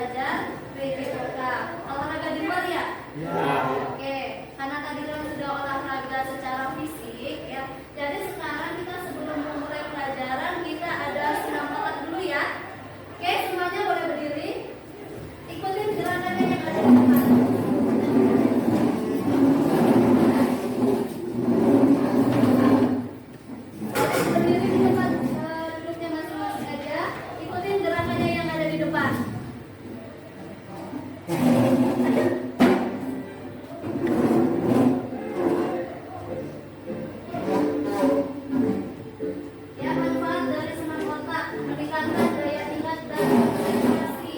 belajar PJOK. Olahraga di luar ya? Ya. Oke, karena tadi kan sudah olahraga secara fisik ya. Jadi sekarang kita sebelum memulai pelajaran kita ada senam otot dulu ya. Oke, semuanya boleh berdiri. Ikutin gerakannya yang ada di depan. Berdiri di tempat duduknya masing-masing aja. Ikutin gerakannya yang ada di depan. Ya, manfaat dari senam otak meningkatkan daya ingat dan konsentrasi,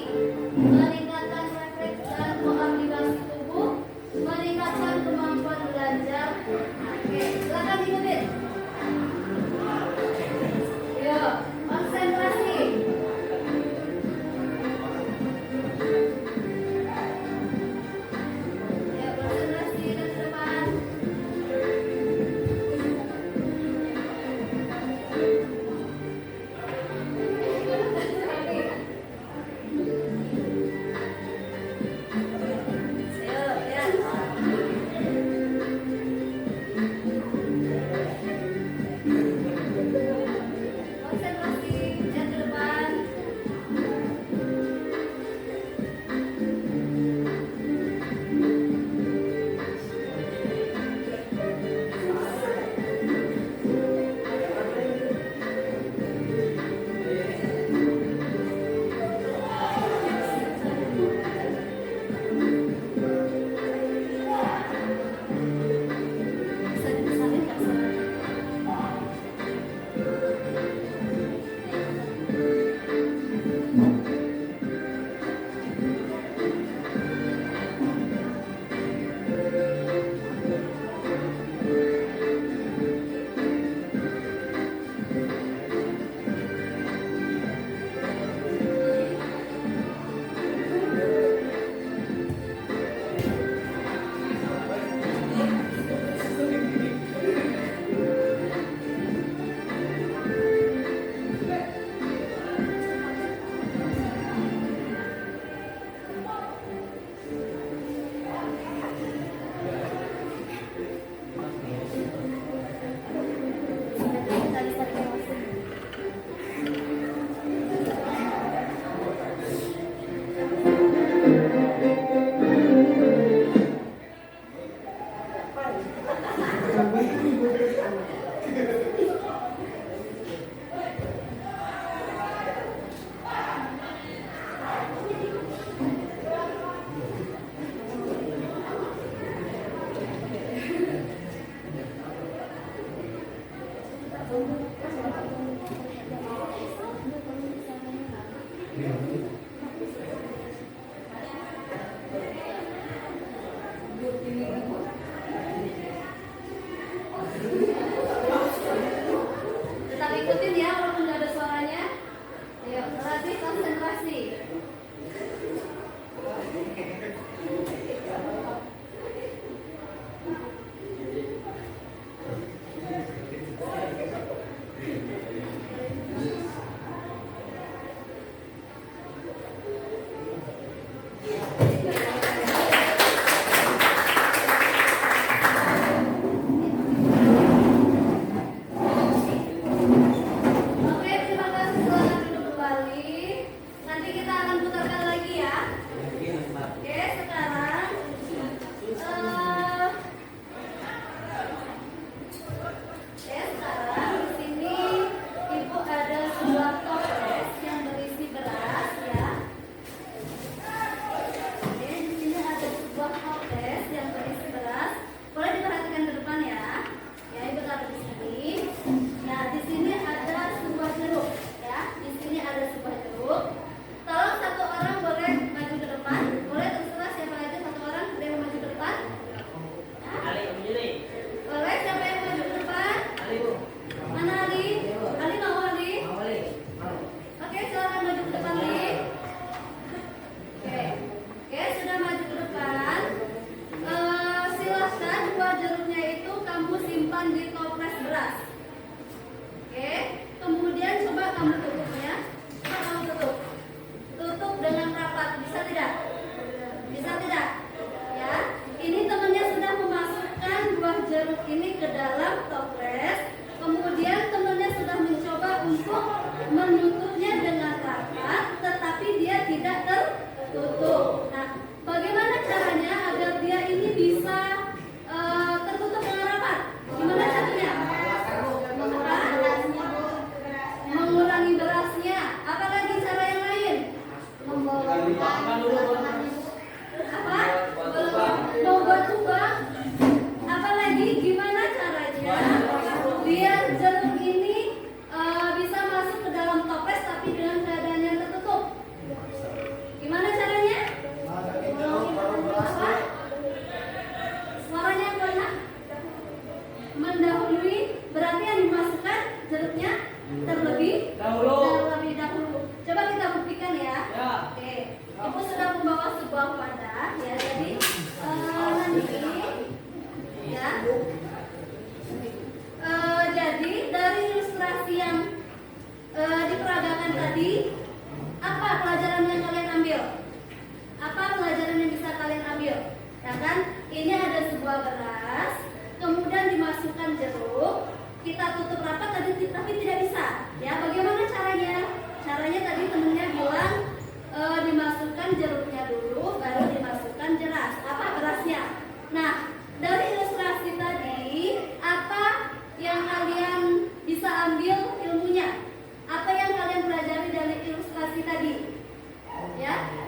meningkatkan refleks dan koordinasi tubuh, meningkatkan kemampuan belajar. Oke, silakan ikutin. Yuk, konsentrasi. Ya, konsentrasi ke depan. Yuk, lihat. Konsentrasi, lihat ke depan. Bisa dibesarin nggak suaranya? Tetap ikutin ya walaupun nggak ada suaranya. Ayo, berarti konsentrasi. Oke, terima kasih. Selamat duduk kembali. Nanti kita akan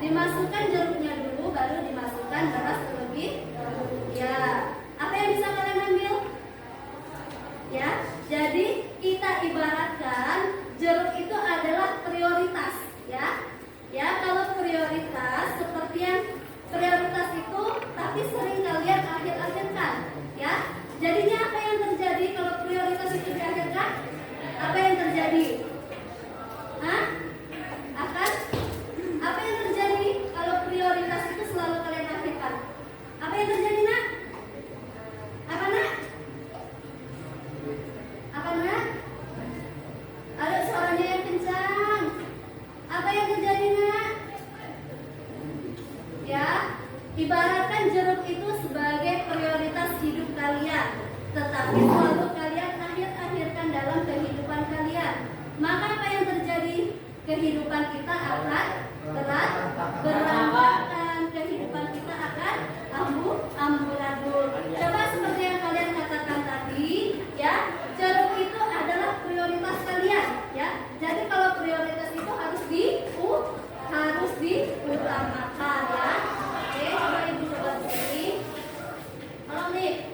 Dimasukkan jeruknya dulu, baru dimasukkan beras terlebih dahulu. Ya, apa yang bisa kalian ambil? Ya, jadi kita ibaratkan jeruk itu adalah prioritas, ya. Ya, kalau prioritas seperti yang prioritas itu, tapi sering kalian akhir-akhirkan, ya. Jadinya apa yang terjadi kalau prioritas itu diakhirkan? Apa yang terjadi? Hah? Apa yang terjadi kalau prioritas itu selalu kalian akhirkan? Apa yang terjadi, nak? Apa, nak? Apa, nak? Aduh, suaranya yang kencang. Apa yang terjadi, nak? Ya, ibaratkan jeruk itu sebagai prioritas hidup kalian, tetapi selalu kalian akhir-akhirkan dalam kehidupan kalian. Maka apa yang terjadi? Kehidupan kita akan berantakan, kehidupan kita akan amburadul. Coba seperti yang kalian katakan tadi, ya, jeruk itu adalah prioritas kalian, ya. Jadi kalau prioritas itu harus diutamakan, ya. Oke, coba ibu coba sini. Tolong nih.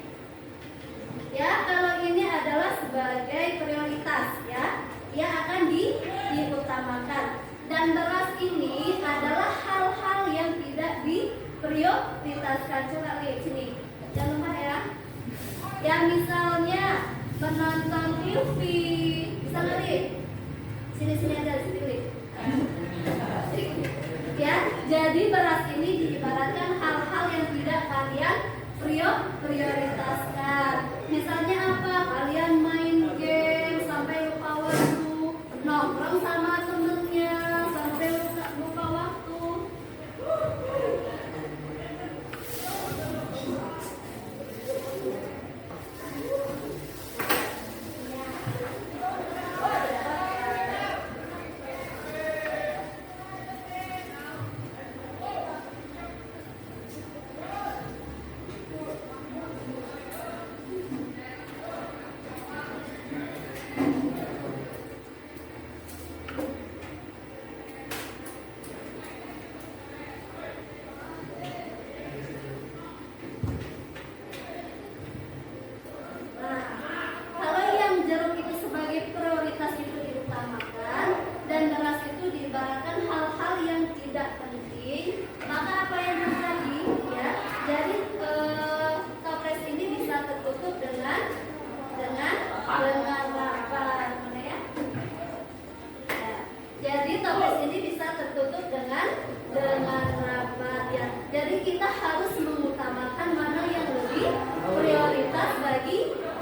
Ya, kalau ini adalah sebagai prioritas, ya, dia akan diutamakan. Dan beras ini adalah hal-hal yang tidak diprioritaskan. Coba lihat sini, jangan lupa ya. Ya, misalnya menonton TV, bisa nggak lihat? Sini ada sini. Ya, jadi beras ini diibaratkan hal-hal yang tidak kalian prioritaskan. Misalnya apa? Kalian main game sampai lupa waktu, nongkrong sama temennya sampai lupa waktu.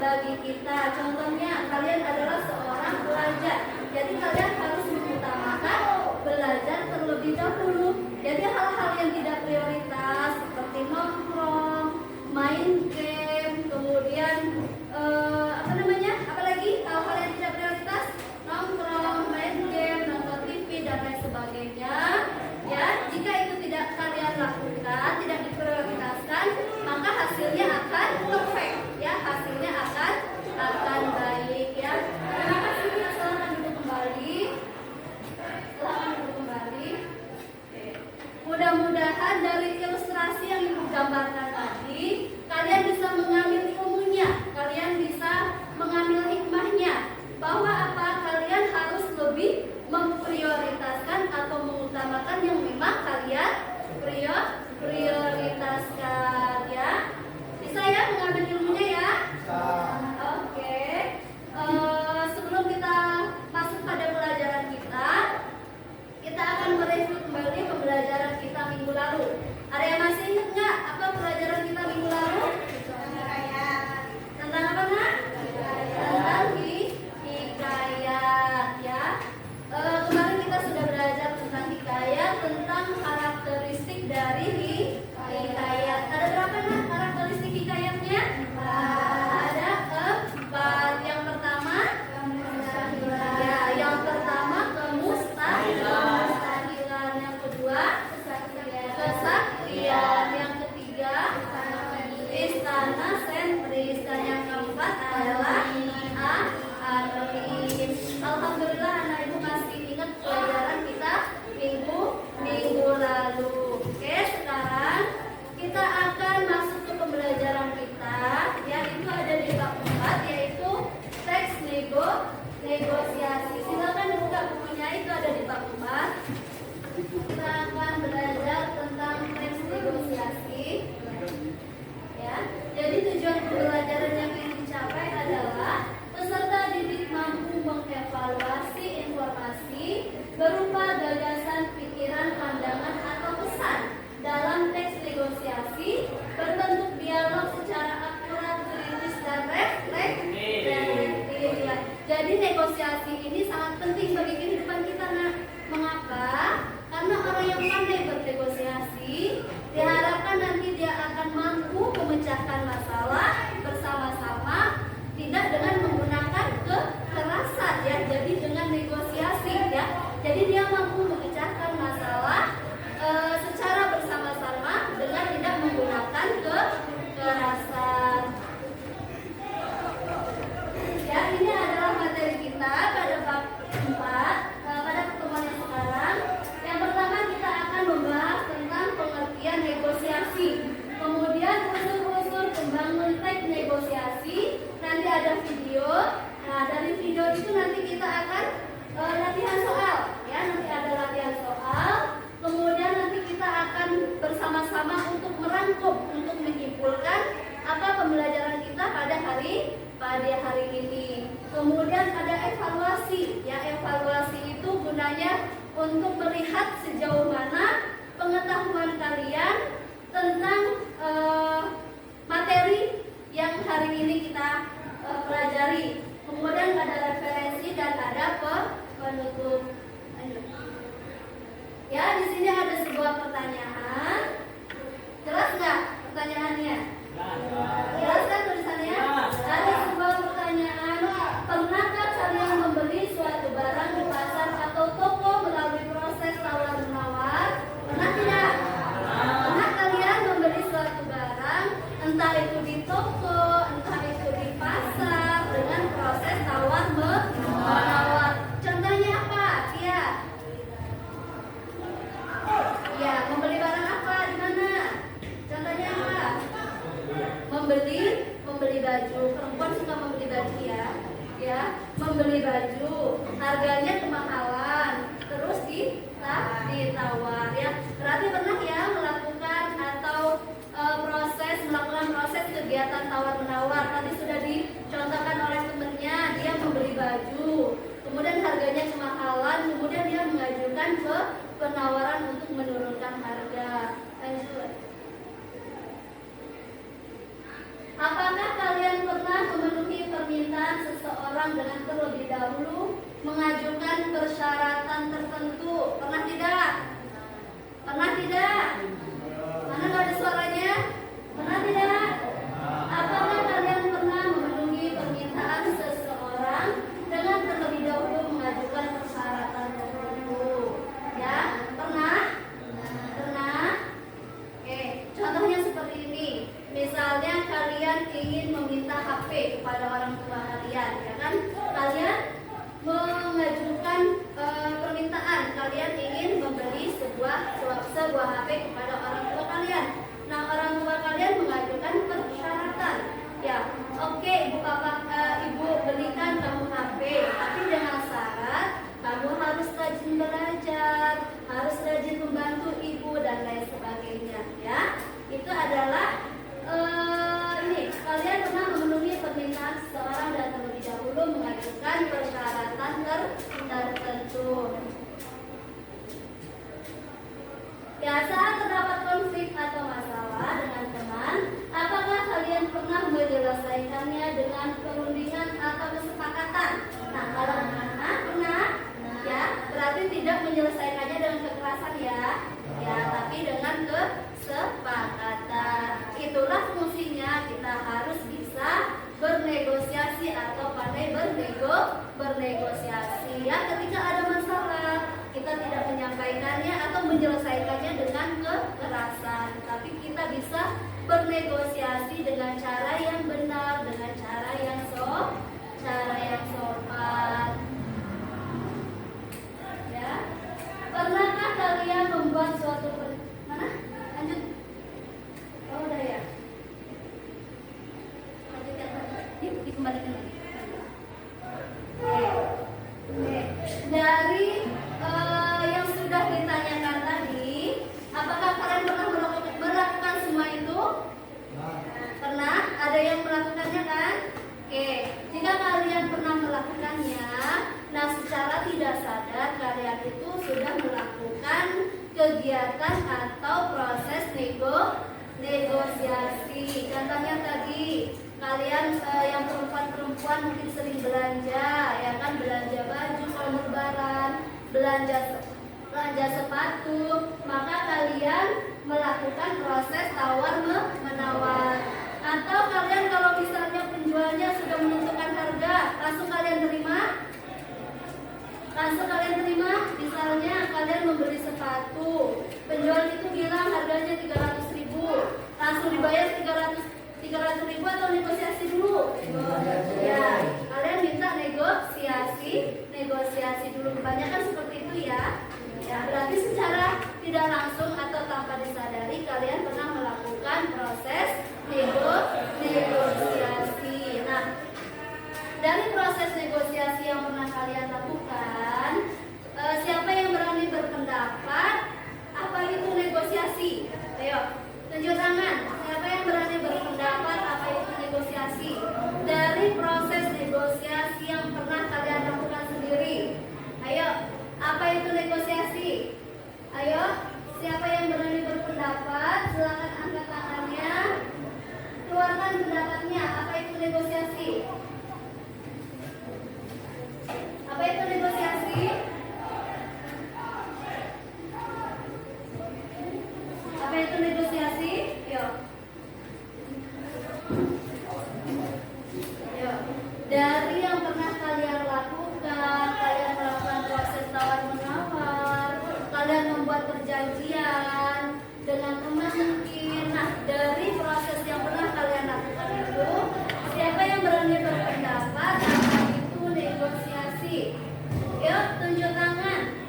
Bagi kita, contohnya kalian adalah seorang pelajar, jadi kalian harus mengutamakan belajar terlebih dahulu. Jadi hal-hal yang tidak prioritas seperti nongkrong, main game, kemudian apalagi hal-hal yang tidak prioritas, nongkrong, main game, nonton TV dan lain sebagainya. Ya, jika itu tidak kalian lakukan, tidak diprioritaskan, maka hasilnya akan perfect. Ya, hasilnya akan baik, ya. Terima kasih, ya. Silakan duduk kembali. Mudah-mudahan dari ilustrasi yang ibu gambarkan tadi, kalian bisa mengambil ilmunya, kalian bisa mengambil hikmahnya, bahwa apa, kalian harus lebih memprioritaskan atau mengutamakan yang memang kalian prioritaskan, ya. Bisa ya mengambil ilmunya, ya? Oke. Sebelum kita masuk pada pelajaran kita akan mereview kembali pembelajaran kita minggu lalu. Ada yang masih ingat nggak apa pelajaran kita minggu lalu? kita akan belajar tentang teks negosiasi. Ya, jadi tujuan pembelajaran yang ingin dicapai adalah peserta didik mampu mengevaluasi informasi berupa gagasan, pikiran, pandangan, atau pesan dalam teks negosiasi berbentuk dialog secara akurat, kritis, dan reflektif. Jadi negosiasi ini sangat penting bagi kehidupan kita. Nah, mengapa? Karena orang yang pandai bernegosiasi diharapkan nanti dia akan mampu memecahkan masalah bersama-sama, tidak dengan menggunakan kekerasan ya. Jadi dengan negosiasi ya. Jadi dia mampu memecahkan masalah secara bersama-sama dengan tidak menggunakan kekerasan. Ya, ini adalah materi kita pada bab 4 pada pertemuan yang sekarang. Yang pertama kita akan membahas tentang pengertian negosiasi. Kemudian unsur-unsur pembangun teks negosiasi. Nanti ada video. Nah, dari video itu nanti kita akan latihan soal. Ya, nanti ada latihan soal. Kemudian nanti kita akan bersama-sama untuk merangkum, untuk menyimpulkan apa pembelajaran kita pada hari ini. Kemudian ada evaluasi. Ya, evaluasi itu gunanya untuk melihat sejauh mana pengetahuan kalian tentang materi yang hari ini kita pelajari. Kemudian ada referensi dan ada penutup. Ya, di sini ada sebuah pertanyaan. Jelas nggak pertanyaannya? Jelas kan tulisannya? Ada sebuah pertanyaan. Pernahkah kalian membeli suatu barang di pasar atau toko melalui proses tawar-menawar? Pernah tidak? Pernah kalian membeli suatu barang, entah itu di toko, entah itu di pasar, dengan proses tawar-menawar? Contohnya apa? Ya. Ya, membeli barang apa? Di mana? Contohnya apa? Membeli baju. Perempuan suka membeli baju ya. Ya, membeli baju. Harganya kemahalan. Terus ditawar ya. Berarti pernah ya melakukan atau melakukan proses kegiatan tawar-menawar. Tadi sudah dicontohkan oleh temannya, dia membeli baju. Kemudian harganya kemahalan, kemudian dia mengajukan ke penawaran untuk menurunkan harga. Lanjut. Apakah kalian pernah memenuhi permintaan seseorang dengan terlebih dahulu mengajukan persyaratan tertentu? Pernah tidak? Pernah tidak? Mana nggak ada suaranya? Pernah tidak? Apakah kalian pernah memenuhi permintaan seseorang dengan terlebih dahulu mengajukan persyaratan tertentu? Ya, pernah? Pernah? Oke, contohnya seperti ini. Misalnya kalian ingin meminta HP kepada orang tua kalian, ya kan? Kalian mengajukan permintaan, kalian ingin membeli sebuah HP kepada orang tua kalian. Nah, orang tua kalian mengajukan persyaratan. Ya, oke, ibu belikan kamu HP, tapi dengan syarat kamu harus rajin belajar, harus rajin membantu ibu dan lain sebagainya. Ya, itu adalah ini. Kalian pernah memenuhi permintaan seseorang dan terlebih dahulu mengajukan persyaratan tertentu. Ya, saat terdapat konflik atau masalah dengan teman, apakah kalian pernah menyelesaikannya dengan perundingan atau kesepakatan? Nah, kalau pernah, ya, berarti tidak menyelesaikannya dengan kekerasan ya, tapi dengan kesepakatan. Itulah fungsinya kita harus bisa bernegosiasi atau pandai bernegosiasi. Ya, ketika ada masalah, kita tidak menyampaikannya atau menyelesaikannya dengan kekerasan, tapi kita bisa bernegosiasi dengan cara yang benar, dengan cara yang sopan. Ya, pernahkah kalian membuat suatu mana? Lanjut. Oh, udah ya. Lanjut ya. Dikembalikan lagi. Oke. Dari yang sudah ditanyakan tadi, kegiatan atau proses negosiasi. Contohnya tadi kalian yang perempuan mungkin sering belanja, ya kan, belanja baju kalau lebaran, belanja sepatu, maka kalian melakukan proses tawar menawar. Atau kalian kalau misalnya penjualnya sudah menentukan harga, langsung kalian terima? Misalnya kalian membeli sepatu, penjual itu bilang harganya 300.000, langsung dibayar 300.000 atau negosiasi dulu? Ya, kalian minta negosiasi dulu. Kebanyakan seperti itu ya. Ya, berarti secara tidak langsung atau tanpa disadari kalian pernah melakukan proses negosiasi. Nah, dari proses negosiasi yang pernah kalian lakukan, siapa yang berani berpendapat apa itu negosiasi? Ayo, tunjuk tangan. Siapa yang berani berpendapat apa itu negosiasi? Dari proses negosiasi yang pernah kalian lakukan sendiri. Ayo, apa itu negosiasi? Ayo, siapa yang berani berpendapat? Silakan angkat tangannya. Keluarkan pendapatnya. Apa itu negosiasi? Apa itu negosiasi? Apa itu negosiasi? Yuk. Dari yang pernah kalian lakukan, kalian melakukan proses tawar-menawar, kalian membuat perjanjian dengan teman mungkin. Nah, dari proses yang pernah kalian lakukan itu, siapa yang berani berpendapat apa itu negosiasi? Yuk, tunjuk tangan.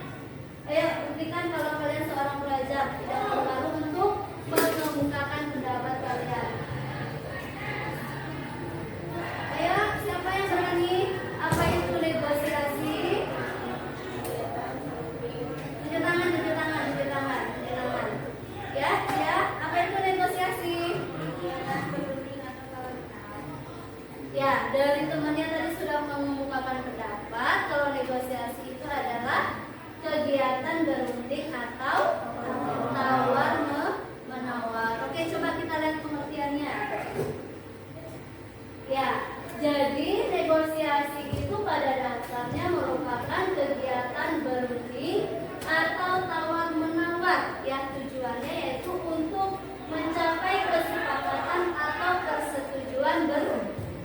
Ayo, buktikan kalau kalian seorang pelajar, tidak malu untuk mengemukakan pendapat kalian. Ayo, siapa yang berani? Apa itu negosiasi? Tunjuk tangan. Ya, apa itu negosiasi? Ya, dari temannya tadi sudah mengemukakan pendapat kalau negosiasi itu adalah kegiatan berunding atau tawar menawar. Oke, coba kita lihat pengertiannya. Ya, jadi negosiasi itu pada dasarnya merupakan kegiatan berunding atau tawar menawar. Ya, tujuannya yaitu untuk mencapai kesepakatan atau persetujuan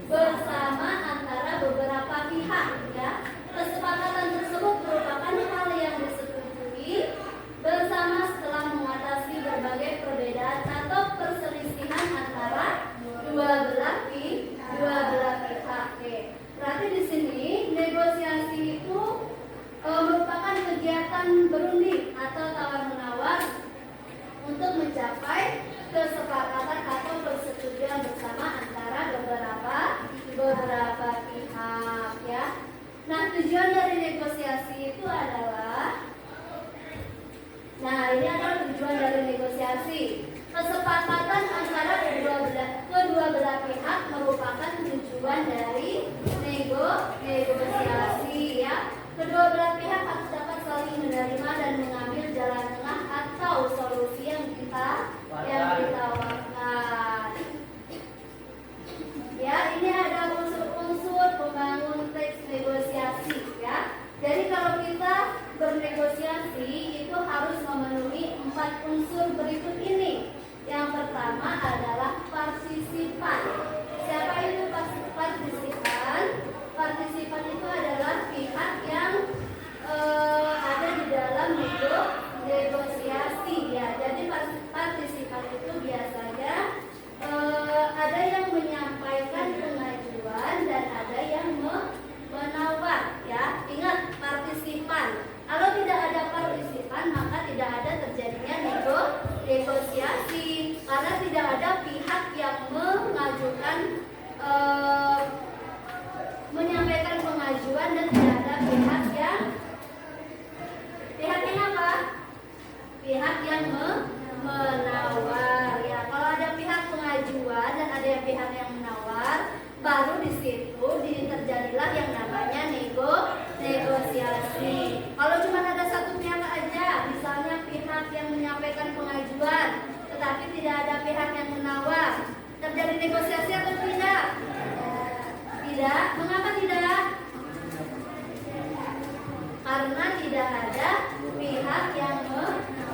bersama antara beberapa pihak. Ya, kesepakatan tersebut merupakan hal yang disetujui bersama setelah mengatasi berbagai perbedaan atau perselisihan antara dua belah pihak. Berarti di sini negosiasi itu merupakan kegiatan berunding atau tawar menawar untuk mencapai kesepakatan atau persetujuan bersama antara beberapa pihak, ya. Nah, tujuan dari negosiasi itu adalah, ini adalah tujuan dari negosiasi. Kesepakatan antara kedua belah pihak merupakan tujuan dari negosiasi, ya. Kedua belah pihak harus dapat saling menerima dan mengambil jalan tengah atau solusi yang ditawarkan. Ya, ini ada unsur-unsur pembangun teks negosiasi, ya. Jadi kalau kita bernegosiasi itu harus memenuhi 4 unsur berikut ini. Yang pertama adalah partisipan. Siapa itu partisipan? Partisipan itu adalah pihak yang ada di dalam negosiasi, ya. Jadi partisipan itu biasanya ada yang menyampaikan pengajuan dan ada yang menawar, ya. Ingat, partisipan. Kalau tidak ada partisipan, maka tidak ada terjadinya negosiasi, karena tidak ada pihak yang menyampaikan pengajuan dan tidak ada pihak yang apa? Pihak yang menawar, ya. Kalau ada pihak pengajuan dan ada pihak yang menawar, baru di situ terjadilah yang namanya negosiasi. Kalau cuma ada satu pihak aja, misalnya pihak yang menawar. Terjadi negosiasi atau tidak? Tidak. Mengapa tidak? Karena tidak ada pihak yang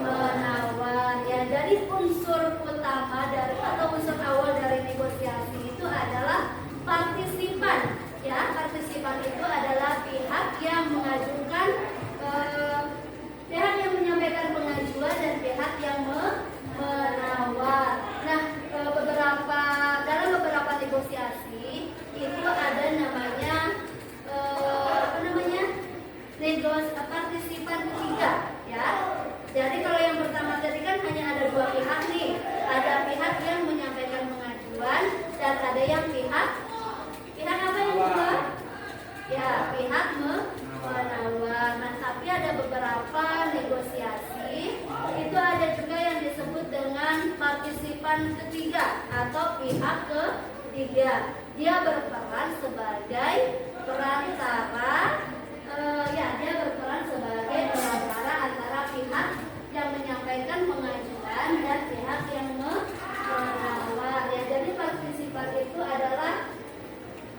menawar. Ya, jadi unsur utama dari atau unsur awal dari negosiasi itu adalah partisipan. Ya, partisipan itu adalah pihak yang mengajukan, pihak yang menyampaikan pengajuan dan pihak yang menawar. Nah, dalam beberapa negosiasi itu ada namanya partisipan ketiga, ya. Jadi kalau yang pertama tadi kan hanya ada dua pihak nih, ada pihak yang menyampaikan pengajuan dan ada yang pihak apa yang kedua? Ya, pihak menawar. Nah, tapi ada beberapa negosiasi itu ada juga yang disebut dengan partisipan ketiga atau pihak ketiga. Dia berperan sebagai perantara. Dia berperan sebagai perantara antara pihak yang menyampaikan pengajuan dan pihak yang menawar. Ya, jadi partisipan itu adalah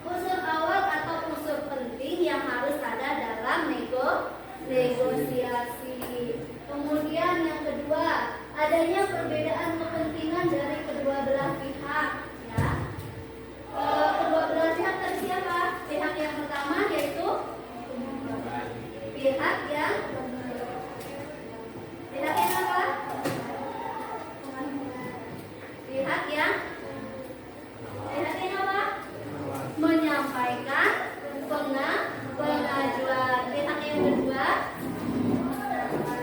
unsur awal atau unsur penting yang harus ada dalam negosiasi. Kemudian yang kedua, adanya perbedaan kepentingan dari kedua belah pihak. Ya, kedua belah pihak tadi siapa? Pihak yang pertama yaitu pihak yang apa? Pihak yang apa? Menyampaikan pengajuan. Pihak yang kedua,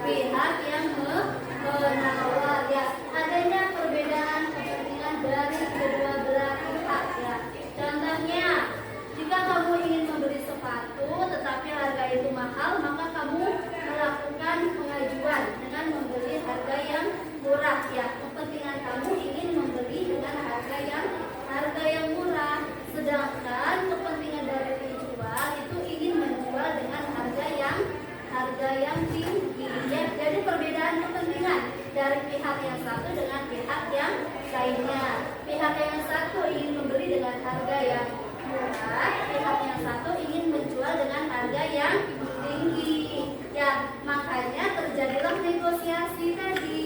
pihak yang menawar. Ya, adanya perbedaan kepentingan dari kedua belah pihak. Ya, contohnya, jika kamu ingin membeli sepatu tetapi harga itu mahal, maka kamu melakukan pengajuan dengan membeli harga yang murah. Ya, kepentingan kamu ingin membeli dengan harga yang murah, sedangkan kepentingan dari penjual itu ingin menjual dengan harga yang tinggi. Ya, jadi perbedaan kepentingan dari pihak yang satu dengan pihak yang lainnya. Pihak yang satu ingin membeli dengan harga yang murah, pihak yang satu ingin menjual dengan harga yang tinggi. Ya, makanya terjadilah negosiasi tadi.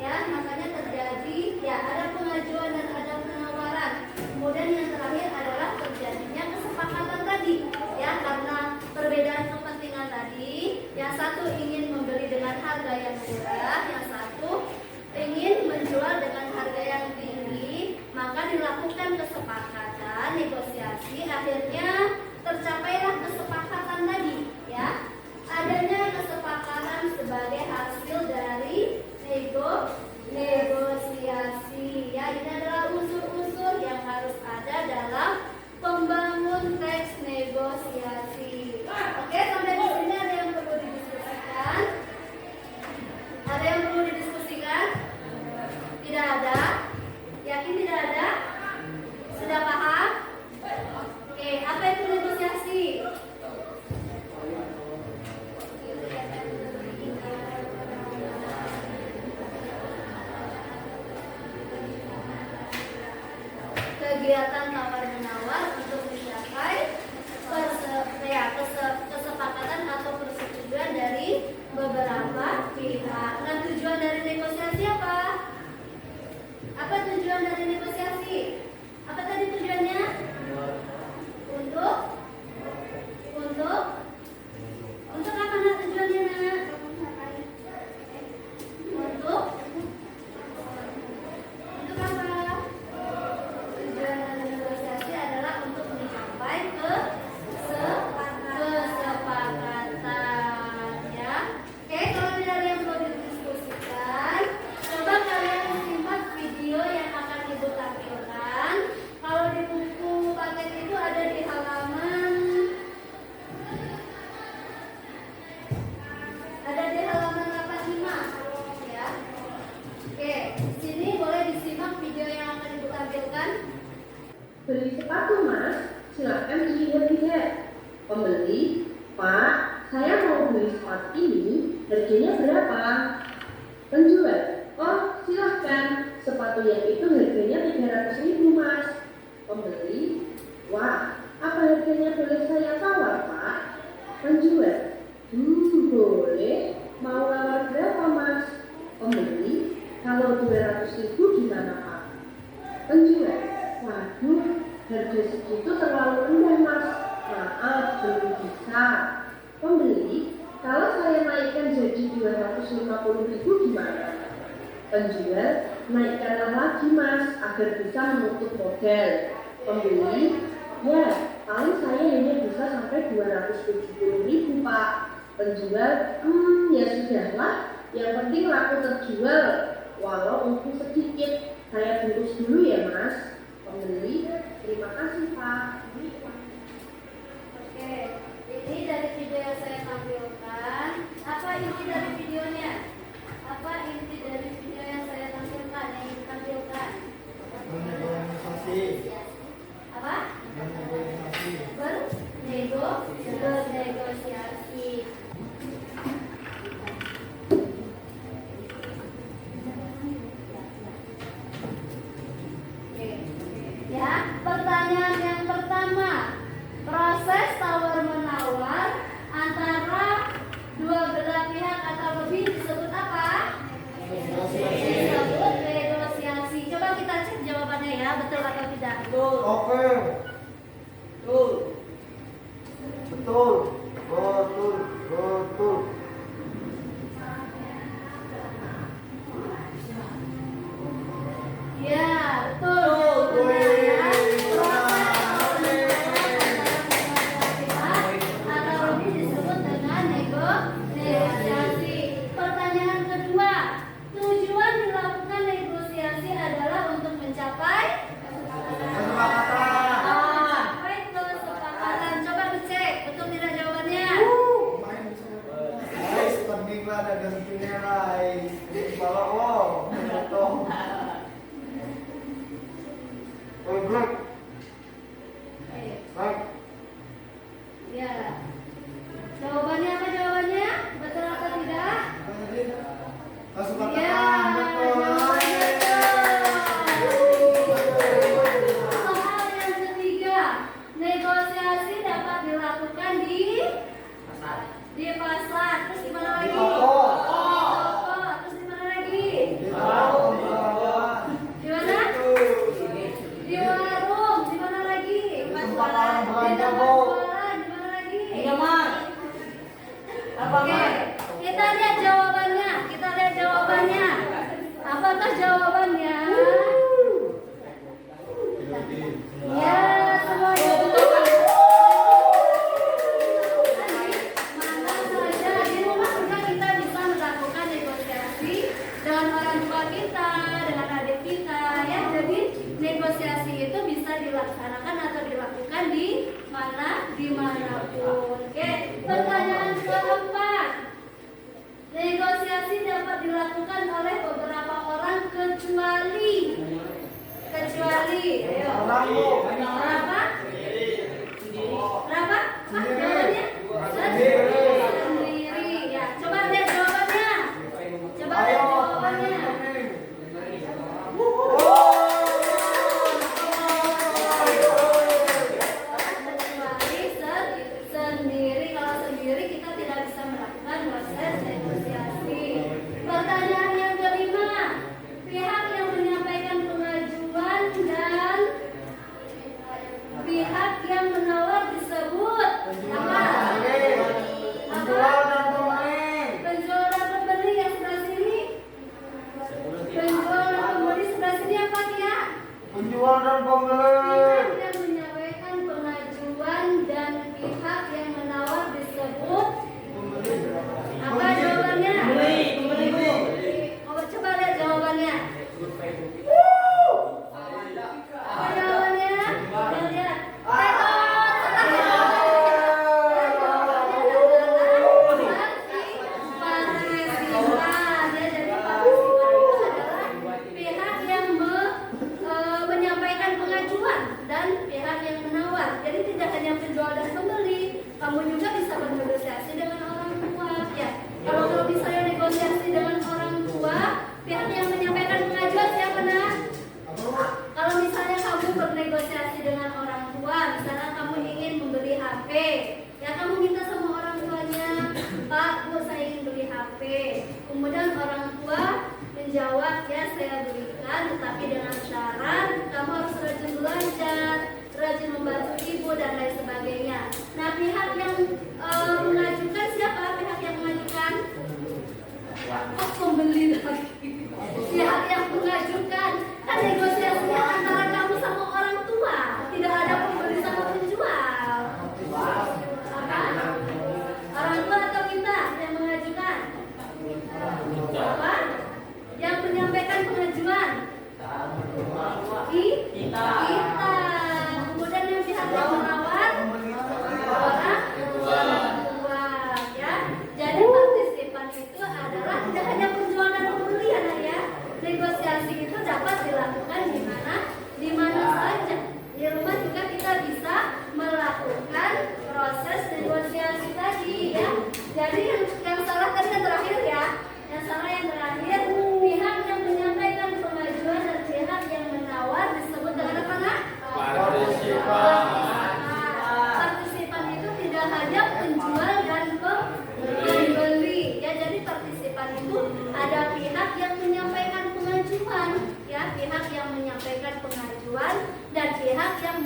Ya, makanya terjadi, ya, ada pengajuan dan ada penawaran. Kemudian yang terakhir adalah terjadinya kesepakatan tadi. Ya, karena perbedaan kepentingan tadi, yang satu ingin membeli dengan harga yang murah, yang satu ingin menjual dengan harga yang tinggi, maka dilakukan kesepakatan, negosiasi, akhirnya tercapailah kesepakatan tadi. Ya, adanya kesepakatan sebagai hasil dari negosiasi. Ya, ini adalah unsur-unsur yang harus ada dalam pembangun teks negosiasi. Oke, sampai di sini ada yang perlu didiskusikan? Ada yang perlu didiskusikan? Tidak ada? Yakin tidak ada? Sudah paham? Oke, apa itu negosiasi? Kegiatan tawar-menawar untuk mencapai kesepakatan atau persetujuan dari beberapa pihak. Nah, tujuan dari negosiasi apa? Apa tujuan dari negosiasi? Apa tadi tujuannya? Untuk apa nak tujuannya nak? Untuk apa? Tujuan dari negosiasi adalah untuk mencapai kesepakatan, ya. Oke, kalau tidak ada yang perlu didiskusikan, coba kalian simak video yang akan ibu tampilkan. Kalau di buku paket itu ada di halaman 85, ya. Oke, sini boleh disimak video yang akan ibu tampilkan. Beli sepatu mas, silakan dilihat-lihat. Pembeli, Pak, saya mau beli sepatu ini, harganya berapa? Penjual, oh silahkan, sepatu yang itu harganya Wah, apa harganya boleh saya tawar, Pak? Penjual, boleh. Mau lawar berapa, Mas? Pembeli, kalau 200.000 gimana, Pak? Penjual, waduh, harga segitu terlalu rendah, Mas. Maaf, belum bisa. Pembeli, kalau saya naikkan jadi 250.000 gimana? Penjual, naikkanlah lagi, Mas, agar bisa menutup modal. Pembeli, ya, paling saya hanya bisa sampai 270.000, Pak. Penjual, ya sudahlah, yang penting laku terjual, walau untung sedikit. Saya bungkus dulu ya, Mas. Pembeli, terima kasih, Pak. Oke, ini dari video yang saya tampilkan. Apa inti dari videonya? Apa inti dari video yang saya tampilkan? Yang ditampilkan? Apa? Bernegosiasi. Ya, pertanyaan yang pertama, proses tawar-menawar antara dua belah pihak atau lebih disebut apa? Disebut negosiasi. Coba kita cek jawabannya ya, betul atau tidak? Oke. Betul. Ya, betul. Jawabannya ya. Atau lebih disebut dengan negosiasi. Pertanyaan kedua, tujuan dilakukan negosiasi adalah untuk mencapai kesepakatan. Coba dicek, betul tidak jawabannya? Ya. Jawabannya apa jawabannya? Betul atau tidak? Ya, jawabannya betul. Soal yang ketiga, negosiasi dapat dilakukan di pasar. Terus di mana lagi? Di toko. Terus di mana lagi? Di mana? Di warung. Di mana lagi? Di tempat jualan. Di mana lagi? Oke, kita lihat jawabannya. Apakah jawabannya? Ya, semuanya betul. Mana saja di rumah juga kita bisa melakukan negosiasi dengan orang tua kita, dengan adik kita, ya. Jadi negosiasi itu bisa dilaksanakan atau dilakukan di dimanapun. Oke, pertanyaan keempat. Negosiasi dapat dilakukan oleh beberapa orang kecuali. Ayo. Berapa? Mas, jawabannya? Sendiri. Ya, coba lihat jawabannya. Kecuali sendiri. Kalau sendiri kita tidak bisa melakukan proses negosiasi. Pertanyaan yang kelima, pihak yang menyampaikan pengajuan dan pihak yang menawar disebut apa? Penjual dan pembeli yang sebelah sini. Penjual dan pembeli sebelah sini apa dia? Penjual dan pembeli. Pihak yang menyampaikan pengajuan dan pihak yang menawar disebut apa jawabannya? Coba lihat jawabannya. Apa jawabannya? Lihat. Menyampaikan pengajuan. menjawab ya saya berikan, tetapi dengan syarat kamu harus rajin belajar, rajin membantu ibu dan lain sebagainya. Nah, pihak yang mengajukan siapa? Pihak yang mengajukan? Oh, pembeli lagi. Pihak yang mengajukan kan negosiasinya antara kamu sama orang tua, tidak ada pembeli sama penjual. Apa? Orang tua atau kita yang mengajukan? Apa? Yang menyampaikan pengajuan? Kita. Kemudian yang pihak yang merawat? Orang tua. Ya. Jadi partisipan itu adalah tidak hanya penjual dan pembeli ya. Negosiasi itu dapat dilakukan di mana saja. Di rumah juga kita bisa melakukan proses negosiasi tadi ya. Jadi yang salah tadi yang terakhir ya. Yang salah yang terakhir, pihak yang menyampaikan pengajuan dan pihak yang menawar disebut dengan apa nak? Partisipan. Partisipan itu tidak hanya penjual dan pembeli ya. Jadi partisipan itu ada pihak yang menyampaikan pengajuan ya, pihak yang menyampaikan pengajuan dan pihak yang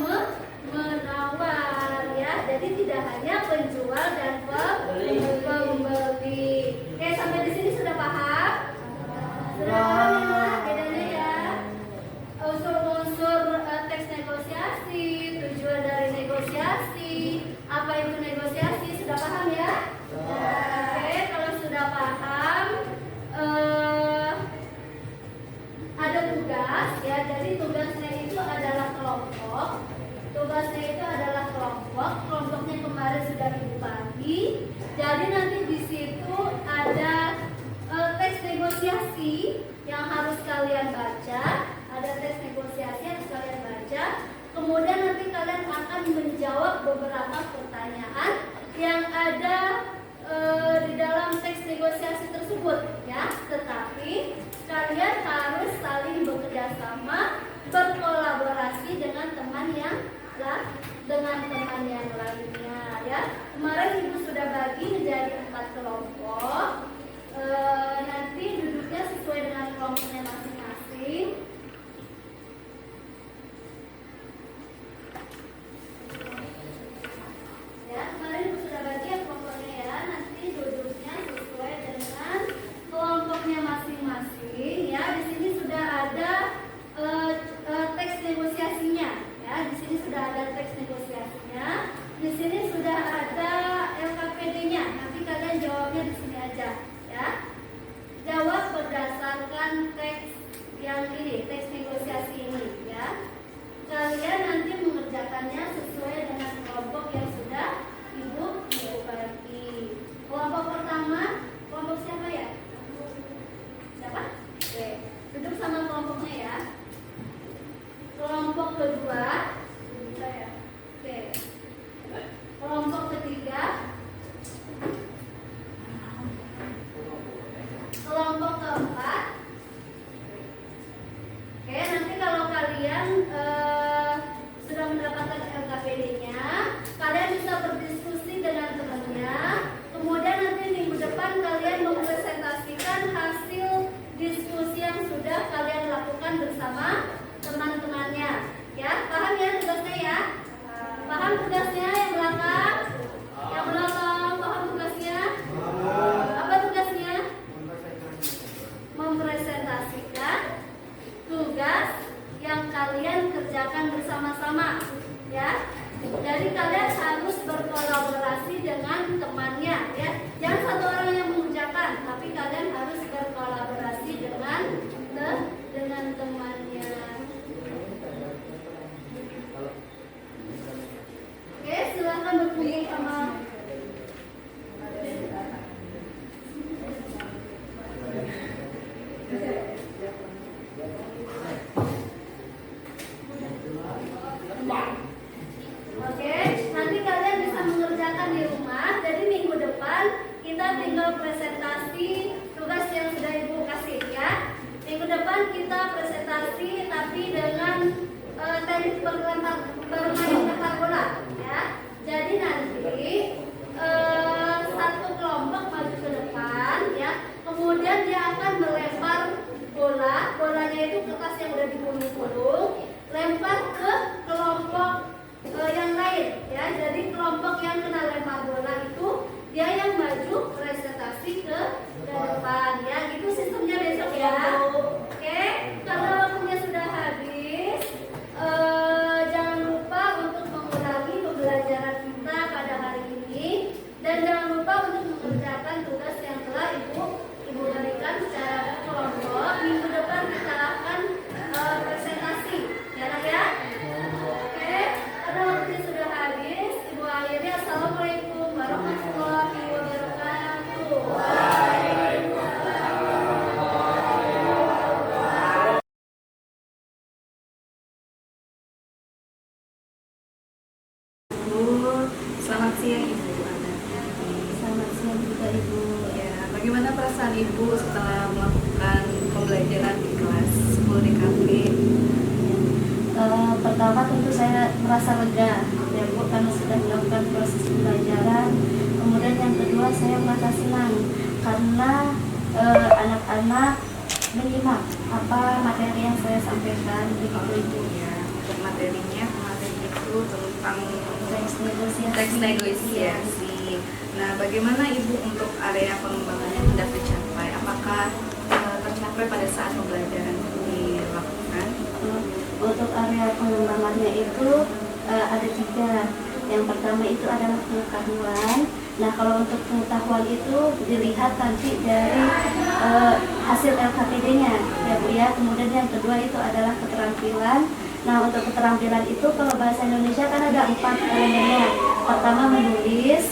menawar ya. Jadi tidak hanya penjual dan pembeli. Oke, sampai di sini sudah paham? Sudah paham ya bedanya ya? Unsur-unsur teks negosiasi, tujuan dari negosiasi, apa itu negosiasi, sudah paham ya? Oke, kalau sudah paham, ada tugas ya. Jadi tugasnya itu adalah kelompok. Tugasnya itu adalah kelompok. Kelompoknya kemarin sudah ibu bagi. Jadi nanti di situ ada teks negosiasi yang harus kalian baca. Ada teks negosiasi yang harus kalian baca. Kemudian nanti kalian akan menjawab beberapa pertanyaan yang ada di dalam teks negosiasi tersebut ya. Tetapi kalian harus saling bekerja sama, berkolaborasi dengan teman yang lainnya ya. Kemarin ibu sudah bagi menjadi 4 kelompok. Nanti duduknya sesuai dengan kelompoknya masing-masing. Ya, kemarin ibu sudah bagi ya kelompoknya ya. Nanti duduknya sesuai dengan kelompoknya masing-masing ya. Di sini sudah ada teks negosiasinya ya. Di sini sudah ada teks negosiasinya. Di sini sudah ada LKPD-nya. Nanti kalian jawabnya di sini aja ya. Jawab berdasarkan teks yang ini, teks negosiasi ini ya. Kalian nanti mengerjakannya sesuai dengan kelompok yang sudah ibu bagi. Kelompok pertama, kelompok siapa ya? Siapa? Oke, duduk sama kelompoknya ya. Kelompok kedua, bisa ya? Oke. Kelompok ketiga, kelompok keempat. Oke, nanti kalau kalian sudah mendapatkan LKPD-nya, kalian bisa berdiskusi dengan temannya. Kemudian nanti minggu depan kalian mempresentasikan hasil diskusi yang sudah kalian lakukan bersama teman-temannya. Ya, paham ya tugasnya ya? Paham tugasnya yang belakang? Yang belakang paham tugasnya? Apa tugasnya? Mempresentasikan tugas yang kalian kerjakan bersama-sama ya. Jadi kalian harus berkolaborasi dengan temannya ya. Jangan satu orang yang mengerjakan, tapi kalian harus berkolaborasi dengan temannya. Oke, silakan berkumpul sama Oke, nanti kalian bisa mengerjakan di rumah. Jadi minggu depan kita tinggal presentasi tugas yang sudah ibu kasih ya. Minggu depan kita presentasi tapi dengan teknik bermain lempar bola ya. Jadi nanti satu kelompok maju ke depan ya. Kemudian dia akan melempar bola pertama tentu saya merasa lega ya Bu, karena sudah melakukan proses pembelajaran. Kemudian yang kedua saya merasa senang karena anak-anak menyimak apa materi yang saya sampaikan begitu Ibu. Ya, untuk materinya kemarin itu tentang Teks negosiasi. teks negosiasi. Nah, bagaimana Ibu untuk area pengembangannya sudah tercapai? Apakah tercapai pada saat pembelajaran dilakukan? Untuk area pengembangannya itu ada 3. Yang pertama itu adalah pengetahuan. Nah, kalau untuk pengetahuan itu dilihat nanti dari hasil LKPD-nya ya Bu ya. Kemudian yang kedua itu adalah keterampilan. Nah, untuk keterampilan itu kalau bahasa Indonesia kan ada 4 elemennya. Pertama menulis,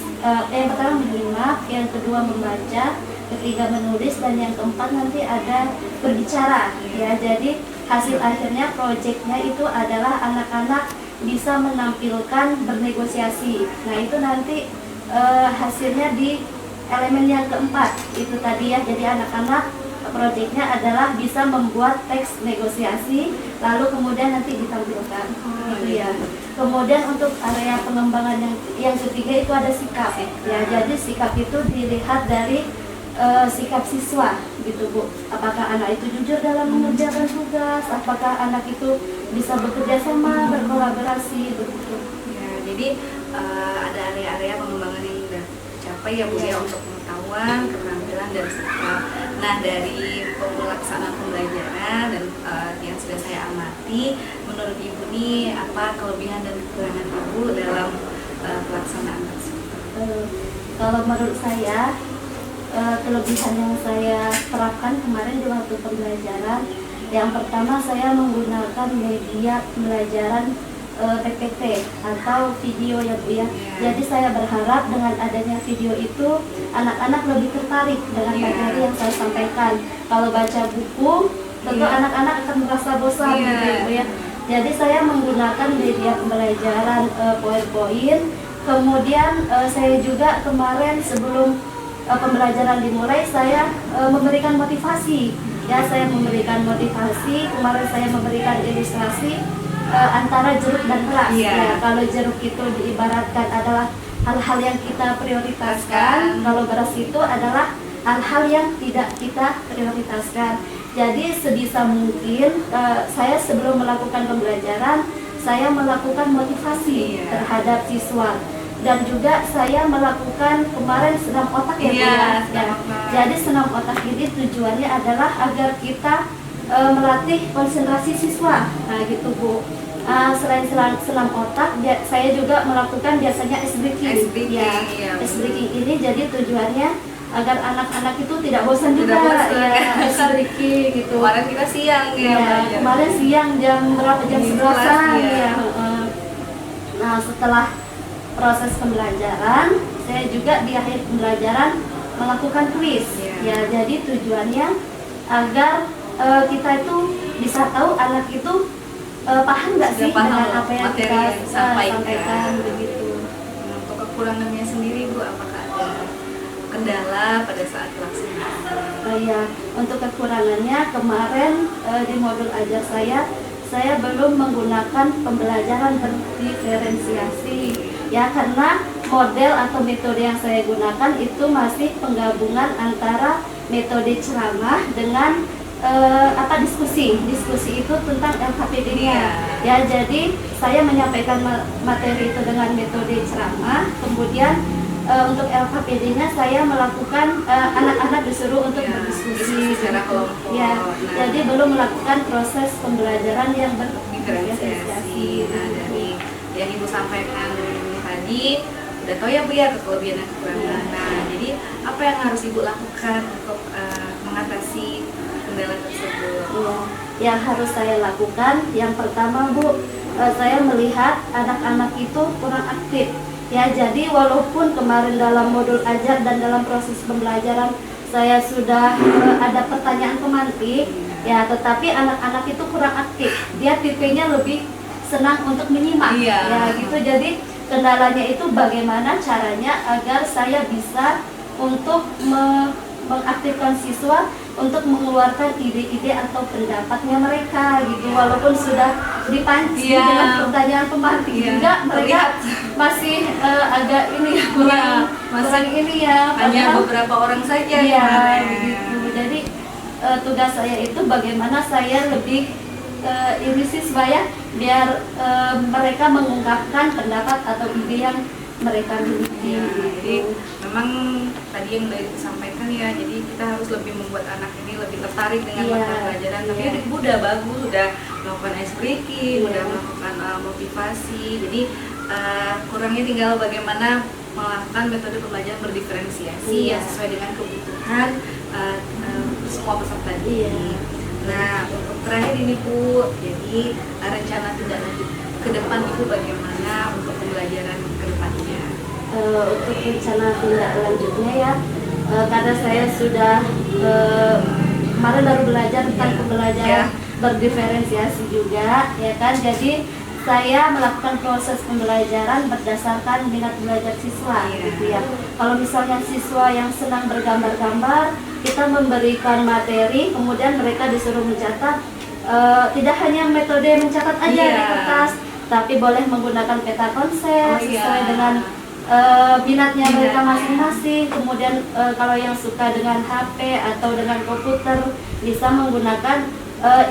yang pertama menyimak, yang kedua membaca, ketiga menulis, dan yang keempat nanti ada berbicara ya. Jadi hasil akhirnya proyeknya itu adalah anak-anak bisa menampilkan bernegosiasi. Nah, itu nanti hasilnya di elemen yang keempat itu tadi ya. Jadi anak-anak proyeknya adalah bisa membuat teks negosiasi, lalu kemudian nanti ditampilkan. Gitu ya. Kemudian untuk area pengembangan yang ketiga itu ada sikap. Ya, jadi sikap itu dilihat dari sikap siswa gitu Bu. Apakah anak itu jujur dalam mengerjakan tugas, apakah anak itu bisa bekerja sama, berkolaborasi begitu. Ya, jadi ada area-area pengembangan yang sudah tercapai ya Bu ya, untuk pengetahuan, keterampilan, dan sikap. Nah, dari pelaksanaan pembelajaran dan yang sudah saya amati, menurut Ibu nih apa kelebihan dan kekurangan Ibu dalam pelaksanaan tersebut? Kalau menurut saya kelebihan yang saya terapkan kemarin di waktu pembelajaran, yang pertama saya menggunakan media pembelajaran PPT atau video ya Bu ya. Jadi saya berharap dengan adanya video itu anak-anak lebih tertarik dengan materi yang saya sampaikan. Kalau baca buku tentu anak-anak akan merasa bosan gitu ya Bu ya. Jadi saya menggunakan media pembelajaran PowerPoint. Kemudian saya juga kemarin sebelum pembelajaran dimulai saya memberikan motivasi ya. Saya memberikan motivasi, kemarin saya memberikan ilustrasi antara jeruk dan beras. Ya, kalau jeruk itu diibaratkan adalah hal-hal yang kita prioritaskan, kalau beras itu adalah hal-hal yang tidak kita prioritaskan. Jadi sebisa mungkin saya sebelum melakukan pembelajaran saya melakukan motivasi terhadap siswa. Dan juga saya melakukan kemarin senam otak ya Bu ya. Jadi senam otak ini tujuannya adalah agar kita melatih konsentrasi siswa. Nah gitu Bu. Selain senam otak, saya juga melakukan biasanya ice breaking. Ice breaking ini jadi tujuannya agar anak-anak itu tidak bosan juga ya, ice breaking gitu. Kemarin kita siang ya. Kemarin siang jam berapa? Jam 11-an ya. Nah, setelah proses pembelajaran, saya juga di akhir pembelajaran melakukan kuis. Ya, jadi tujuannya agar kita itu bisa tahu anak itu paham nggak sih dengan apa yang kita sampaikan begitu. Untuk kekurangannya sendiri Bu, apakah ada kendala pada saat pelaksanaan? Ya, untuk kekurangannya kemarin di modul ajar saya belum menggunakan pembelajaran berdiferensiasi ya, karena model atau metode yang saya gunakan itu masih penggabungan antara metode ceramah dengan diskusi itu tentang LKPD-nya ya. Jadi saya menyampaikan materi itu dengan metode ceramah, kemudian untuk LKPD-nya saya melakukan anak-anak disuruh untuk berdiskusi secara kelompok. Ya, jadi belum melakukan proses pembelajaran yang berdiferensiasi. Nah, dari yang Ibu sampaikan tadi udah tahu ya Bu ya kelebihan dan kekurangan. Nah, jadi apa yang harus Ibu lakukan untuk mengatasi kendala tersebut? Yang harus saya lakukan, yang pertama Bu, saya melihat anak-anak itu kurang aktif. Ya, jadi walaupun kemarin dalam modul ajar dan dalam proses pembelajaran saya sudah ada pertanyaan pemantik, ya, tetapi anak-anak itu kurang aktif. Dia tipenya lebih senang untuk menyimak, ya gitu. Jadi kendalanya itu bagaimana caranya agar saya bisa untuk mengaktifkan siswa untuk mengeluarkan ide-ide atau pendapatnya mereka gitu, walaupun sudah dipancing Iya. dengan pertanyaan pemantik Iya. juga mereka masih agak ini ya kurang ini ya, hanya padahal- beberapa orang saja Iya, kemarin. begitu. Jadi tugas saya itu bagaimana saya lebih ini siswa ya, biar mereka mengungkapkan pendapat atau ide yang mereka miliki. Ya, jadi gitu. memang tadi yang udah disampaikan ya, jadi kita harus lebih membuat anak ini lebih tertarik dengan Iya, mata pelajaran. Tapi iya. ibu udah bagus, udah melakukan ice breaking, Iya. udah melakukan motivasi. Jadi kurangnya tinggal bagaimana melakukan metode pembelajaran berdiferensiasi Iya. yang sesuai dengan kebutuhan semua peserta didik. Iya. Nah, untuk terakhir ini Bu, jadi rencana tindak lanjut ke depan Ibu bagaimana untuk pembelajaran ke depannya? Untuk rencana tindak lanjutnya ya, karena saya sudah kemarin baru belajar tentang Iya. pembelajaran Iya. berdiferensiasi juga ya kan, jadi saya melakukan proses pembelajaran berdasarkan minat belajar siswa Iya. gitu ya. Kalau misalnya siswa yang senang bergambar-gambar, kita memberikan materi, kemudian mereka disuruh mencatat, tidak hanya metode mencatat aja Iya. di kertas, tapi boleh menggunakan peta konsep Oh, iya. sesuai dengan minatnya mereka masing-masing. Kemudian kalau yang suka dengan HP atau dengan komputer bisa menggunakan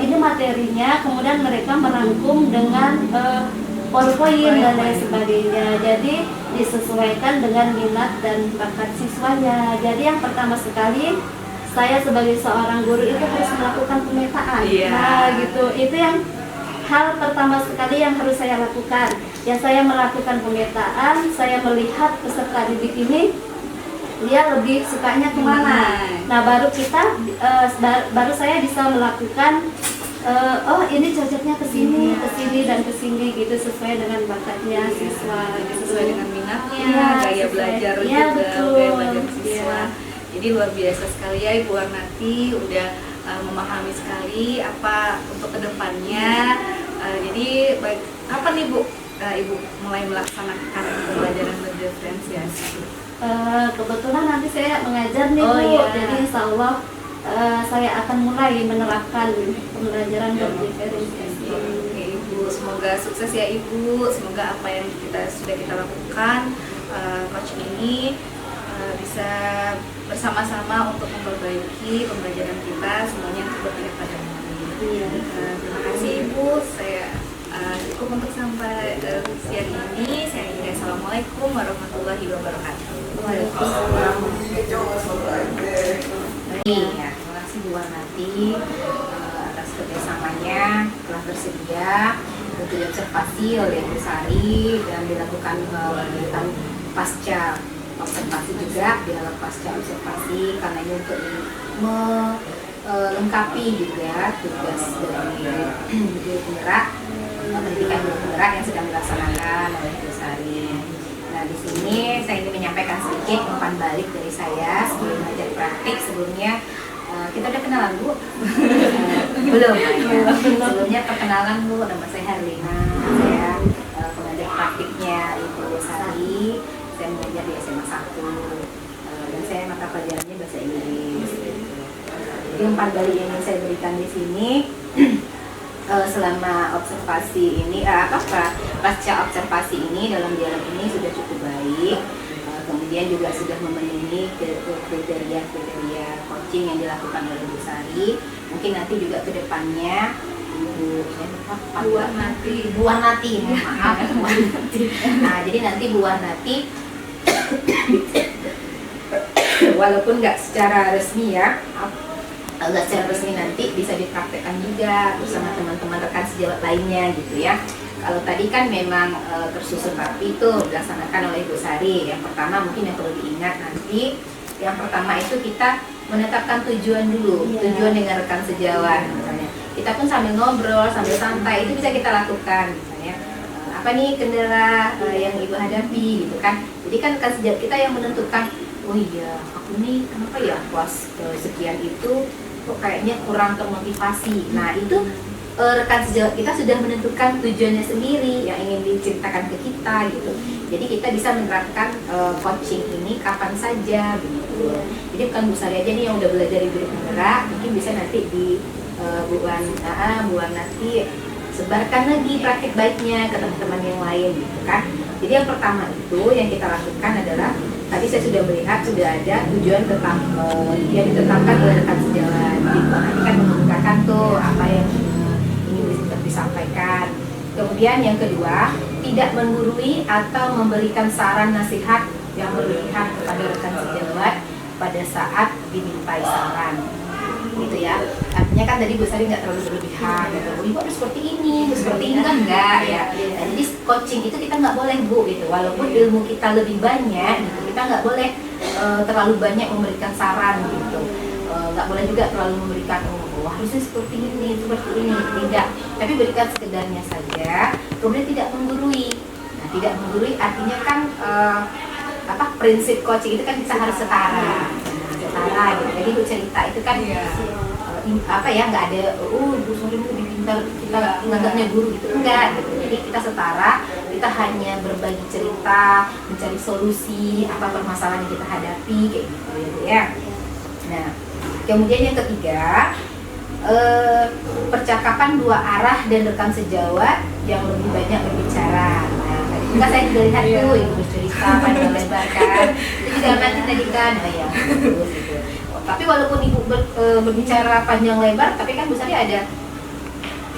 ini materinya, kemudian mereka merangkum dengan PowerPoint dan lain sebagainya. Jadi disesuaikan dengan minat dan bakat siswanya. Jadi yang pertama sekali, saya sebagai seorang guru itu harus melakukan pemetaan. Iya. Nah gitu, itu yang hal pertama sekali yang harus saya lakukan. Ya, saya melakukan pemetaan, saya melihat peserta didik ini dia lebih sukanya kemana. Nah, baru kita baru saya bisa melakukan oh ini cocoknya ke sini dan ke sini gitu, sesuai dengan bakatnya siswa gitu. Sesuai dengan minatnya, Iya, gaya sesuai. belajar Iya, juga, betul. gaya belajar siswa. Iya. Jadi luar biasa sekali ya Ibu Warnati, udah memahami sekali apa untuk kedepannya. Jadi kapan nih Bu, Ibu mulai melaksanakan pembelajaran berdiferensiasi? Kebetulan nanti saya mengajar nih Oh, Bu, iya. jadi insya Allah saya akan mulai menerapkan pembelajaran berdiferensiasi. Oke Ibu, semoga sukses ya Ibu. Semoga apa yang sudah kita lakukan coach ini bisa bersama-sama untuk memperbaiki pembelajaran kita semuanya untuk berpihak pada murid. Iya. Terima kasih Ibu. Saya cukup untuk sampai siang ini. Saya akhiri. Assalamualaikum warahmatullahi wabarakatuh. Waalaikumsalam. Ya, terima kasih Bu Warnati atas kerjasamanya telah bersedia untuk diobservasi oleh Bu Sari dan dilakukan kegiatan pasca observasi juga, dialog pasca observasi, karena ini untuk melengkapi juga tugas dari guru penggerak pendidikan guru penggerak yang sedang dilaksanakan oleh Bu Sari. Nah, di sini saya ingin menyampaikan sedikit umpan balik dari saya sebelum belajar praktik. Sebelumnya kita udah kenalan Bu? Belum. Ya. Sebelumnya perkenalan Bu, nama saya Herlina. Saya pengajar praktiknya Ibu Sari. Saya mengajar di SMA 1 dan saya mata pelajarannya bahasa Inggris. Jadi umpan balik yang ingin saya berikan di sini. Selama observasi ini pasca observasi ini dalam dialog ini sudah cukup baik, kemudian juga sudah memenuhi kriteria coaching yang dilakukan oleh Bu Sari. Mungkin nanti juga ke depannya Bu Warnati, maaf Bu Warnati. Nah, jadi nanti Bu Warnati walaupun nggak secara resmi ya, agak secara resmi nanti bisa dipraktekkan juga bersama teman-teman rekan sejawat lainnya gitu ya. Kalau tadi kan memang tersusun rapi itu dilaksanakan oleh Bu Sari. Yang pertama mungkin yang perlu diingat nanti, yang pertama itu kita menetapkan tujuan dulu, tujuan dengan rekan sejawat misalnya. Kita pun sambil ngobrol, sambil santai itu bisa kita lakukan misalnya. Apa nih kendala yang Ibu hadapi gitu kan. Jadi kan rekan sejawat kita yang menentukan, oh iya aku nih kenapa ya kelas sekian itu kok kayaknya kurang termotivasi. Nah itu rekan sejawat kita sudah menentukan tujuannya sendiri yang ingin diceritakan ke kita gitu. Jadi kita bisa menerapkan coaching ini kapan saja gitu. Jadi bukan Bu Sari aja nih yang udah belajar di bilik penggerak, mungkin bisa nanti di bulan nanti sebarkan lagi praktik baiknya ke teman-teman yang lain gitu kan. Jadi yang pertama itu yang kita lakukan adalah tadi saya sudah melihat sudah ada tujuan tetap yang ditetapkan oleh rekan sejawat. Jadi nanti kan mengemukakan tuh apa yang ingin disampaikan. Kemudian yang kedua, tidak menggurui atau memberikan saran nasihat yang berlebihan kepada rekan sejawat pada saat dimintai saran. Gitu ya, artinya kan tadi Bu Sari nggak terlalu berlebihan gitu. Ibu harus seperti ini, harus seperti ini kan enggak ya. Nah, jadi coaching itu kita nggak boleh Bu gitu, walaupun ilmu kita lebih banyak gitu, kita nggak boleh terlalu banyak memberikan saran gitu. Nggak boleh juga terlalu memberikan harusnya seperti ini, tidak. Tapi berikan sekedarnya saja, kemudian tidak menggurui. Nah, tidak menggurui artinya kan prinsip coaching itu kan kita harus setara gitu. Jadi Bu cerita itu kan nggak ada Bu Sari lebih pintar, kita nganggapnya guru gitu, enggak gitu. Jadi kita setara, kita hanya berbagi cerita, mencari solusi apa permasalahan yang kita hadapi kayak gitu ya. Nah, kemudian yang ketiga, percakapan dua arah dan rekan sejawat yang lebih banyak berbicara. Nah, tadi juga saya juga lihat tuh Ibu bercerita panjang lebar kan. Itu juga nanti tadi kan, bagus gitu. Tapi walaupun Ibu berbicara panjang lebar, tapi kan Bu Sari ada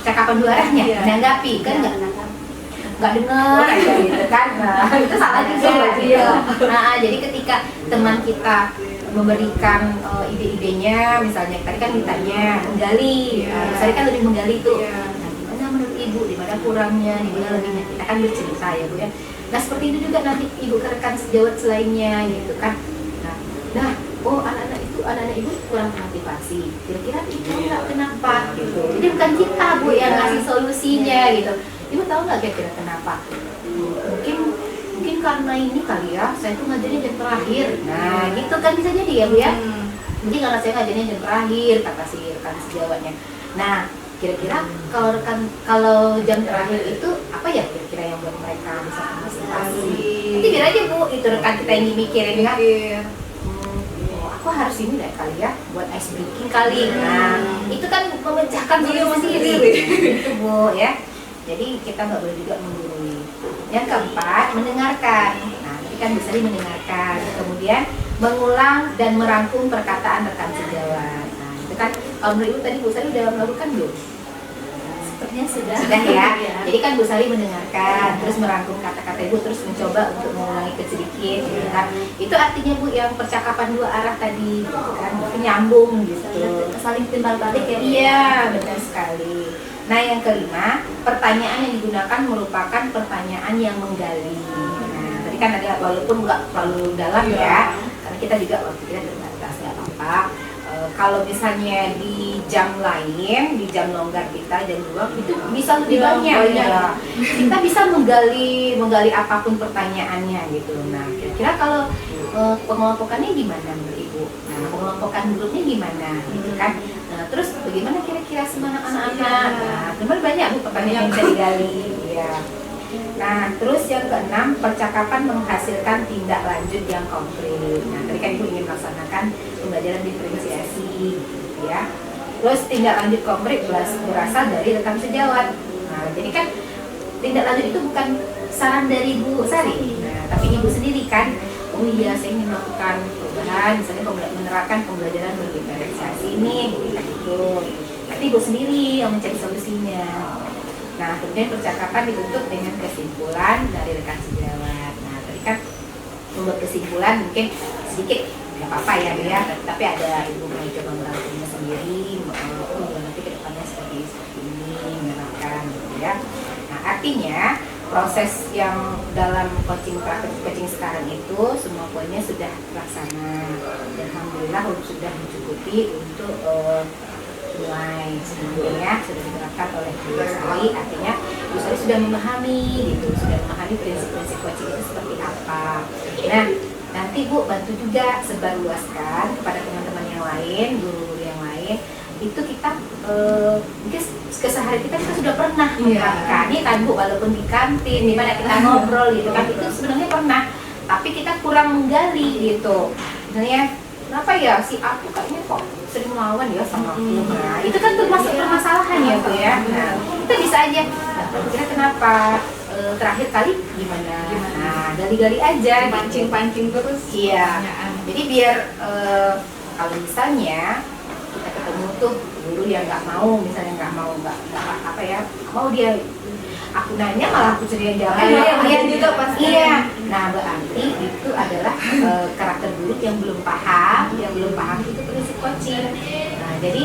percakapan dua arahnya, menanggapi kan nggak dengar gitu kan. Nah, itu salah juga gitu. Nah, jadi ketika teman kita memberikan ide-idenya, misalnya tadi kan mintanya menggali, saya kan lebih menggali tuh. Nah, gimana menurut Ibu, di mana kurangnya, di mana lebihnya, kita kan bercerita ya Bu ya. Nah seperti itu juga nanti Ibu ke rekan sejawat selainnya gitu kan. Nah, anak-anak Ibu kurang motivasi. Kira-kira itu nggak kenapa gitu. Jadi bukan kita Bu yang ngasih solusinya gitu. Ibu tahu nggak kira-kira kenapa? Mungkin karena ini kali ya, saya tuh ngajarin jam terakhir. Nah, gitu kan bisa jadi ya Bu ya. Jadi karena saya ngajarin jam terakhir, kata si rekan sejawatnya. Nah, kira-kira kalau jam terakhir itu apa ya kira-kira yang buat mereka bisa motivasi? Nanti biar aja Bu, itu rekan kita yang mikirin kan. Aku harus ini deh kali ya, buat ice breaking kali. Nah, itu kan memecahkan diri sendiri. Itu Bu ya. Jadi kita nggak boleh juga menggurui. Yang keempat, mendengarkan. Nah, ini kan bisa mendengarkan. Kemudian mengulang dan merangkum perkataan rekan sejawat. Nah, itu kan kalau menurut Ibu tadi Bu Sari udah melakukan belum? Sepertinya sudah. Sudah ya. Jadi kan Bu Sari mendengarkan, terus merangkum kata-kata Ibu, terus mencoba untuk mengulangi sedikit. Gitu kan. Itu artinya Bu yang percakapan dua arah tadi, gitu kan, nyambung gitu. Saling timbal balik ya. Iya, benar sekali. Nah yang kelima, pertanyaan yang digunakan merupakan pertanyaan yang menggali. Nah tadi kan ada walaupun nggak terlalu dalam ya, karena kita juga waktu kita terbatas nggak apa-apa. Kalau misalnya di jam lain, di jam longgar kita jam 2 itu bisa lebih banyak ya. Kita bisa menggali apapun pertanyaannya gitu. Nah kira-kira kalau pengelompokannya gimana menurut Ibu? Nah pengelompokan grupnya gimana gitu kan? Nah, terus bagaimana kira-kira semangat anak-anak? Nah, benar banyak Bu pertanyaan yang bisa digali ya. Nah, terus yang keenam, percakapan menghasilkan tindak lanjut yang konkret. Nah, tadi kan Ibu ingin melaksanakan pembelajaran diferensiasi gitu ya. Terus tindak lanjut konkret berasal dari rekan sejawat. Nah, jadi kan tindak lanjut itu bukan saran dari Bu Sari. Nah, tapi Ibu sendiri kan, oh iya saya ingin melakukan perubahan, misalnya menerapkan pembelajaran berdiferensiasi ini gitu. Nanti Ibu sendiri yang mencari solusinya. Nah, kemudian percakapan ditutup dengan kesimpulan dari rekan sejawat. Nah, tadi kan membuat kesimpulan mungkin sedikit nggak apa-apa ya, tapi ada Ibu mau coba merangkumnya sendiri. Oh ya nanti kedepannya seperti ini menerapkan gitu ya. Nah, artinya proses yang dalam coaching sekarang itu semua poinnya sudah terlaksana dan alhamdulillah sudah mencukupi untuk mulai sebelumnya sudah diterapkan oleh Bu Sari. Artinya Bu Sari sudah memahami gitu, sudah memahami prinsip-prinsip coaching itu seperti apa. Nah nanti Bu bantu juga sebarluaskan kepada teman-teman yang lain, guru yang lain. Itu kita mungkin keseharian kita sudah pernah Iya. menerapkan. Ini kan Bu, walaupun di kantin, di mana kita ngobrol gitu kan, itu sebenarnya pernah, tapi kita kurang menggali gitu. Misalnya, kenapa ya si aku kayaknya kok sering melawan ya sama aku. Nah, itu kan termasuk permasalahan ya Bu ya. Nah, kita bisa aja, nah, kira kenapa? Terakhir kali gimana? Nah, gali-gali aja. Pancing-pancing terus. Iya. pertanyaan. Jadi biar kalau misalnya kita ketemu tuh guru yang nggak mau, misalnya nggak apa ya, mau dia aku nanya malah aku sendiri yang jawab. Iya juga pasti. Iya. Nah berarti itu adalah karakter guru yang belum paham itu prinsip coaching. Nah jadi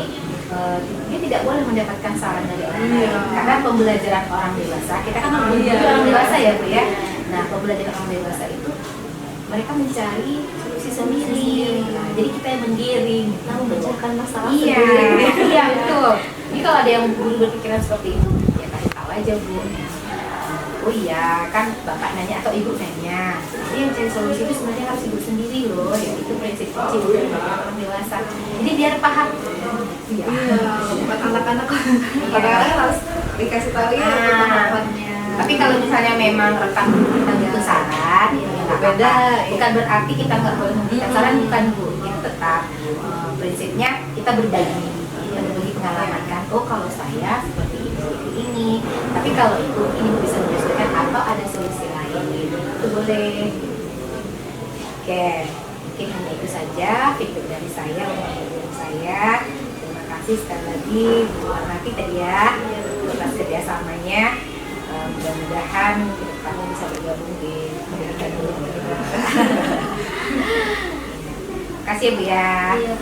dia tidak boleh mendapatkan saran dari orang lain karena pembelajaran orang dewasa kita kan orang dewasa ya Bu ya. Nah pembelajaran orang dewasa itu mereka mencari solusi sendiri. Nah, jadi kita yang menggiring, kita memecahkan masalah Iya. sendiri. Iya betul. Jadi kalau ada yang guru berpikiran seperti itu, ya kasih tahu aja Bu. Oh iya, kan bapak nanya atau ibu nanya. Jadi yang cari solusi itu sebenarnya harus ibu sendiri loh. Ya itu prinsip coaching dari orang dewasa. Jadi biar paham. Iya, buat anak-anak kadang-kadang harus dikasih tahu ya tahapannya. Tapi kalau misalnya memang rekan kita butuh saran, ya nggak Beda, apa-apa. ya. Bukan berarti kita nggak boleh memberikan saran, bukan Bu. Itu tetap prinsipnya kita berbagi, pengalaman kan. Oh kalau saya seperti ini. Tapi kalau itu ini bisa menyesuaikan atau ada solusi lain, itu boleh. Oke, mungkin hanya itu saja feedback dari saya untuk guru saya. Terima kasih sekali lagi Bu Warnati tadi ya atas kerjasamanya. Mudah-mudahan kamu bisa bergabung di pendidikan dulu. Terima kasih ya Bu ya. Iya.